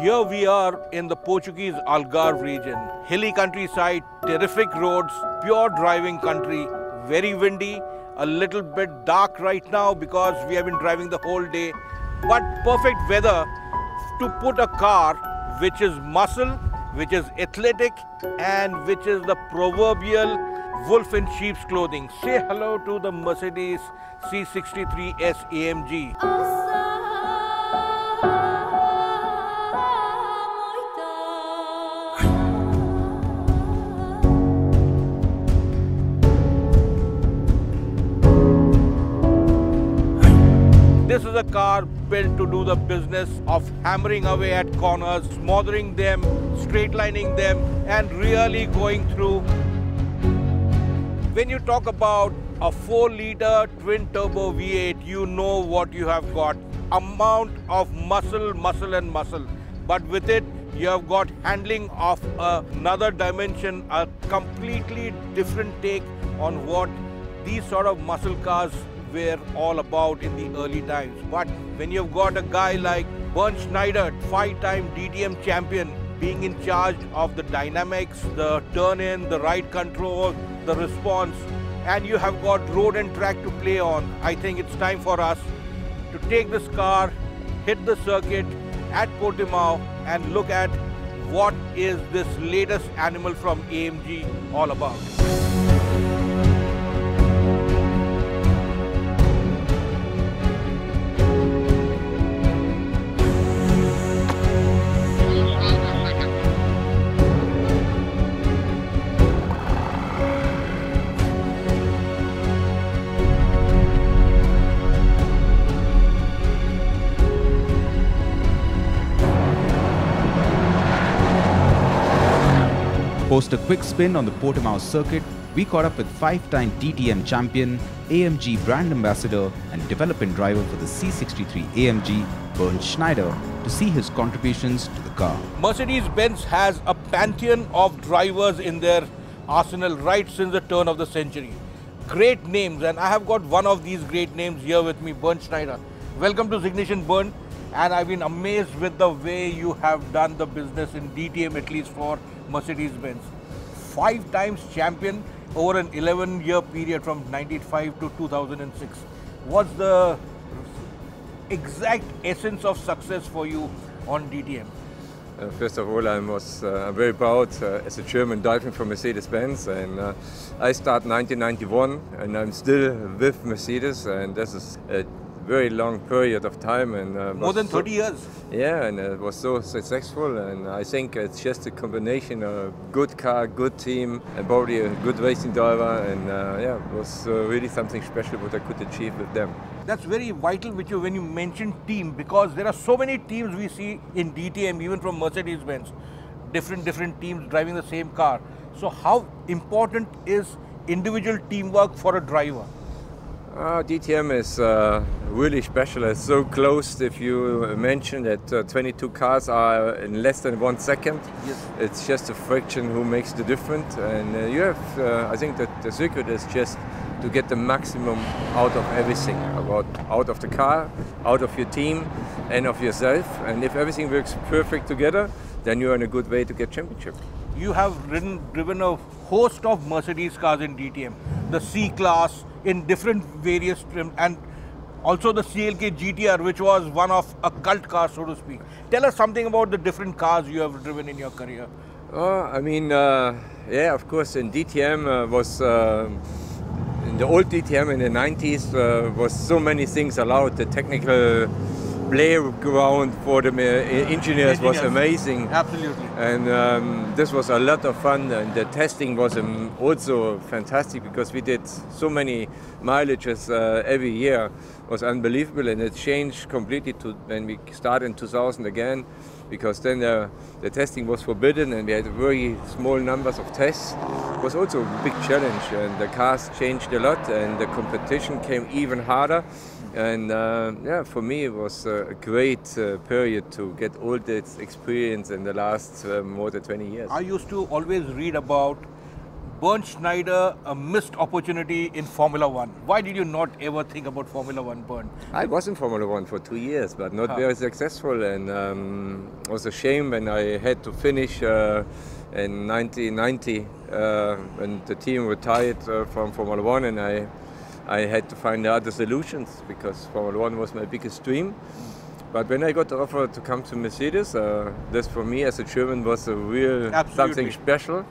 Here we are in the Portuguese Algarve region. Hilly countryside, terrific roads, pure driving country, very windy, a little bit dark right now because we have been driving the whole day, but perfect weather to put a car which is muscle, which is athletic, and which is the proverbial wolf in sheep's clothing. Say hello to the Mercedes C63 AMG. This is a car built to do the business of hammering away at corners, smothering them, straight lining them, and really going through. When you talk about a 4-liter twin-turbo V8, you know what you have got. Amount of muscle, and muscle. But with it, you have got handling of another dimension, a completely different take on what these sort of muscle cars were all about in the early times. But when you've got a guy like Bernd Schneider, 5-time DTM champion, being in charge of the dynamics, the turn-in, the ride control, the response, and you have got road and track to play on, I think it's time for us to take this car, hit the circuit at Portimao, and look at what is this latest animal from AMG all about. Post a quick spin on the Portimao circuit, we caught up with 5-time DTM champion, AMG brand ambassador and development driver for the C63 AMG, Bernd Schneider, to see his contributions to the car. Mercedes-Benz has a pantheon of drivers in their arsenal right since the turn of the century. Great names, and I have got one of these great names here with me, Bernd Schneider. Welcome to Zeegnition, Bernd, and I've been amazed with the way you have done the business in DTM, at least for Mercedes-Benz. 5 times champion over an 11-year period from 1995 to 2006. What's the exact essence of success for you on DTM? First of all, I'm very proud as a German driving for Mercedes-Benz, and I start 1991 and I'm still with Mercedes, and this is a very long period of time, and more than 30 years. Yeah, and it was so successful, and I think it's just a combination of good car, good team, and probably a good racing driver, and yeah, it was really something special what I could achieve with them. That's very vital with you when you mention team, because there are so many teams we see in DTM, even from Mercedes-Benz, different teams driving the same car. So how important is individual teamwork for a driver? DTM is really special. It's so close. If you mention that 22 cars are in less than 1 second, yes. It's just a fraction who makes the difference. And you have, I think that the secret is just to get the maximum out of everything, out of the car, out of your team, and of yourself. And if everything works perfect together, then you're in a good way to get championship. You have driven a host of Mercedes cars in DTM, the C-Class in different various trims, and also the CLK GTR, which was one of a cult car, so to speak. Tell us something about the different cars you have driven in your career. I mean, yeah, of course, in DTM was in the old DTM in the 90s was so many things allowed. The technical playground for the engineers was amazing. Absolutely. And this was a lot of fun, and the testing was also fantastic because we did so many mileages every year. It was unbelievable, and it changed completely to when we started in 2000 again, because then the testing was forbidden and we had very small numbers of tests. It was also a big challenge, and the cars changed a lot and the competition came even harder. And yeah, for me it was a great period to get all this experience in the last more than 20 years. I used to always read about Bernd Schneider a missed opportunity in Formula One? Why did you not ever think about Formula One, Bernd? I was in Formula One for 2 years, but not very successful, and it was a shame when I had to finish in 1990 when the team retired from Formula One, and I had to find other solutions because Formula One was my biggest dream. But when I got the offer to come to Mercedes, this for me as a German was a real something special.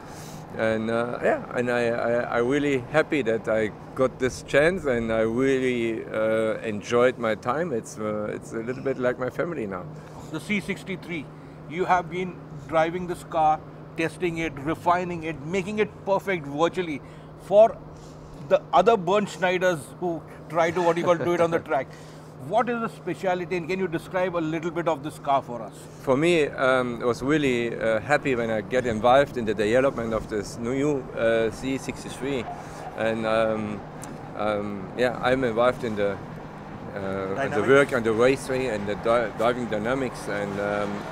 And I'm really happy that I got this chance, and I really enjoyed my time. It's a little bit like my family now. The C63, you have been driving this car, testing it, refining it, making it perfect virtually for the other Bernd Schneiders who try to do it on the track. What is the speciality, and can you describe a little bit of this car for us? For me, I was really happy when I get involved in the development of this new C63, and I'm involved in the work on the raceway and the driving dynamics, and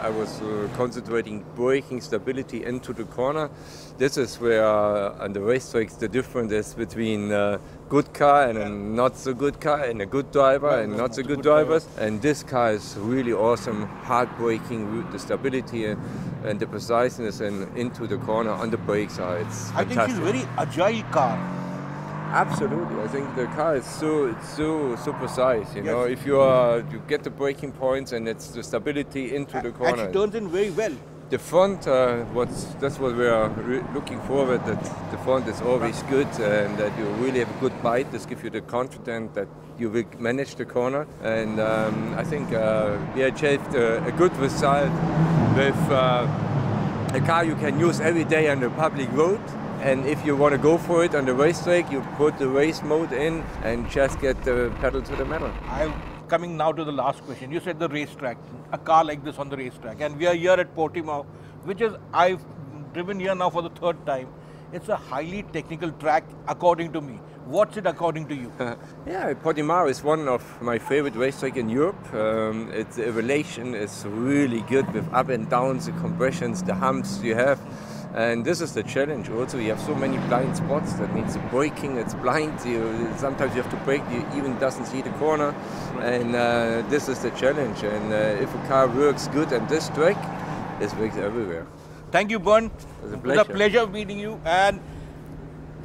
I was concentrating braking stability into the corner. This is where on the racetracks the difference is between a good car and a not so good car, and a good driver and not so good drivers. And this car is really awesome, hard braking, the stability and the preciseness and into the corner on the brakes are it's fantastic. I think it's a very agile car. Absolutely, I think the car is so precise. You know, if you get the braking points and it's the stability into the corner. And she turns in very well. The front, that's what we are looking forward. That the front is always good, and that you really have a good bite. This gives you the confidence that you will manage the corner. And I think we achieved a good result with a car you can use every day on the public road. And if you want to go for it on the racetrack, you put the race mode in and just get the pedal to the metal. I'm coming now to the last question. You said the racetrack, a car like this on the racetrack, and we are here at Portimao, which is, I've driven here now for the third time. It's a highly technical track according to me. What's it according to you? Yeah, Portimao is one of my favorite racetracks in Europe. Its evolution is really good with up and downs, the compressions, the humps you have. And this is the challenge also. You have so many blind spots. That means the braking, it's blind. Sometimes you have to brake, you even doesn't see the corner. And this is the challenge. And if a car works good on this track, it works everywhere. Thank you, Bernd. It was a pleasure meeting you. And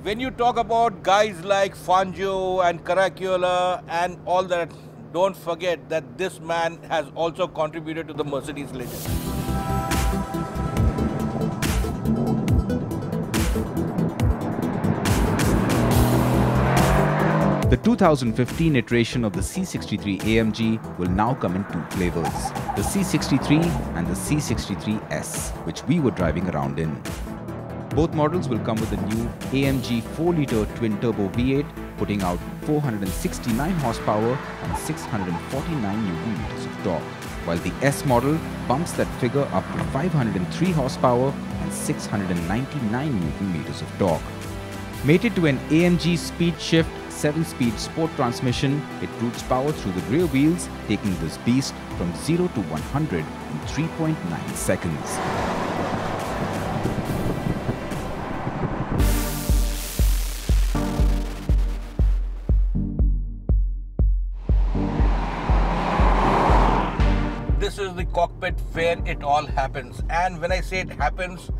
when you talk about guys like Fangio and Caracciola and all that, don't forget that this man has also contributed to the Mercedes legend. The 2015 iteration of the C63 AMG will now come in two flavors, the C63 and the C63S, which we were driving around in. Both models will come with the new AMG 4-litre twin-turbo V8, putting out 469 horsepower and 649 Nm of torque, while the S model bumps that figure up to 503 horsepower and 699 Nm of torque. Mated to an AMG Speed Shift 7-speed sport transmission, it routes power through the rear wheels, taking this beast from 0 to 100 in 3.9 seconds. This is the cockpit where it all happens. And when I say it happens,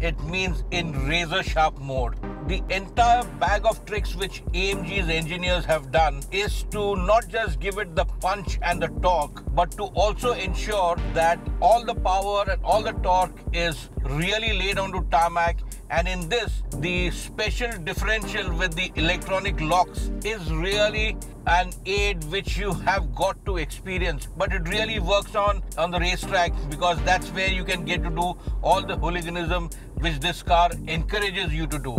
it means in razor-sharp mode. The entire bag of tricks which AMG's engineers have done is to not just give it the punch and the torque, but to also ensure that all the power and all the torque is really laid onto tarmac. And in this, the special differential with the electronic locks is really an aid which you have got to experience. But it really works on the racetrack, because that's where you can get to do all the hooliganism which this car encourages you to do.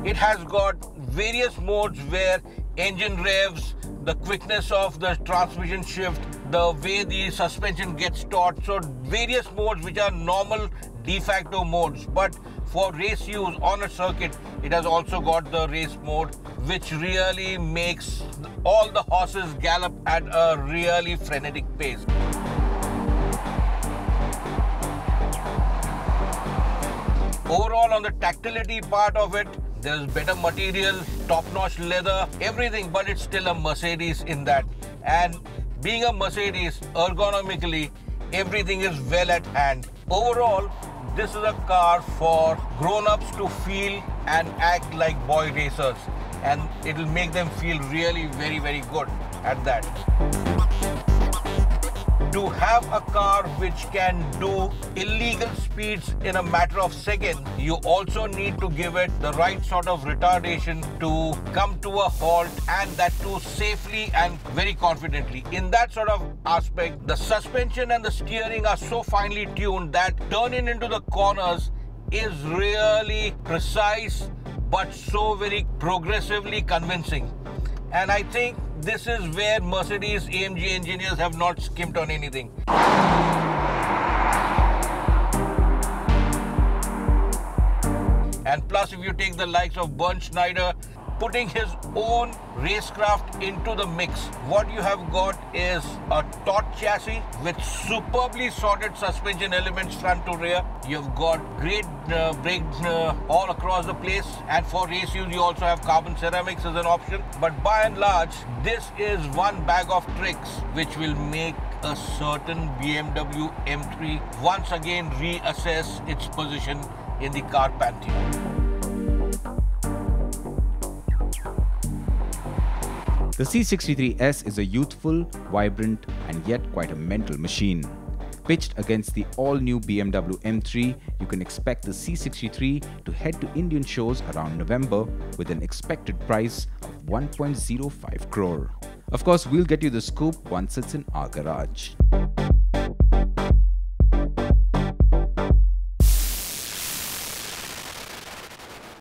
It has got various modes where engine revs, the quickness of the transmission shift, the way the suspension gets taut. So various modes which are normal de facto modes. But for race use on a circuit, it has also got the race mode, which really makes all the horses gallop at a really frenetic pace. Overall, on the tactility part of it, there's better material, top-notch leather, everything, but it's still a Mercedes in that. And being a Mercedes, ergonomically, everything is well at hand. Overall, this is a car for grown-ups to feel and act like boy racers, and it'll make them feel really very, very good at that. To have a car which can do illegal speeds in a matter of seconds, you also need to give it the right sort of retardation to come to a halt, and that too safely and very confidently. In that sort of aspect, the suspension and the steering are so finely tuned that turning into the corners is really precise but so very progressively convincing. And I think this is where Mercedes-AMG engineers have not skimped on anything. And plus, if you take the likes of Bernd Schneider, putting his own racecraft into the mix, what you have got is a taut chassis with superbly sorted suspension elements front to rear. You've got great brakes all across the place, and for race use you also have carbon ceramics as an option. But by and large, this is one bag of tricks which will make a certain BMW M3 once again reassess its position in the car pantheon. The C63S is a youthful, vibrant and yet quite a mental machine. Pitched against the all-new BMW M3, you can expect the C63 to head to Indian shows around November with an expected price of 1.05 crore. Of course, we'll get you the scoop once it's in our garage.